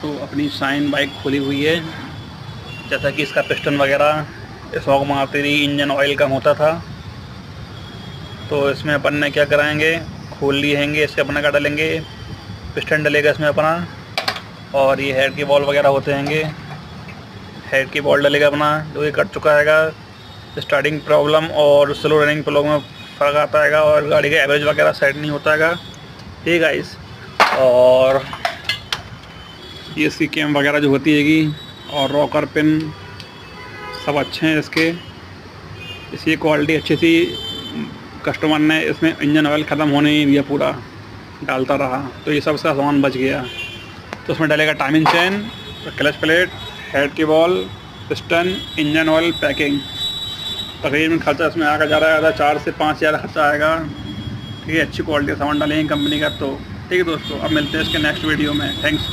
तो अपनी shine bike खुली हुई है। जैसा कि इसका पिस्टन वगैरह स्मॉक मारती रही, इंजन ऑयल कम होता था। तो इसमें अपन ने क्या कराएंगे, खोल लिए हैंगे, इसके अपना का डालेंगे, पिस्टन डलेगा इसमें अपना। और ये हेड के बॉल वगैरह होते हैंगे, हेड की बॉल डलेगा अपना, जो ये कट चुका हैगा। स्टार्टिंग प्रॉब्लम और स्लो रनिंग प्रॉब्लम में फ़र्क आता हैगा, और गाड़ी का एवरेज वगैरह सेट नहीं होता हैगा। ठीक है गाइस। और ये इसकी कैम वगैरह जो होती हैगी, और रॉकर पिन सब अच्छे हैं इसके। इसकी क्वालिटी अच्छी थी। कस्टमर ने इसमें इंजन ऑयल ख़त्म होने नहीं दिया, पूरा डालता रहा, तो ये सब इसका सामान बच गया। तो उसमें डलेगा timing chain, clutch plate, head की ball, piston, engine oil, packing. तकरीबन खर्चा इसमें आकर जा रहा है 4 से 5 हज़ार खर्चा आएगा। ठीक है, अच्छी क्वालिटी का सामान डालेंगे कंपनी का। तो ठीक है दोस्तों, अब मिलते हैं इसके नेक्स्ट वीडियो में। थैंक्स।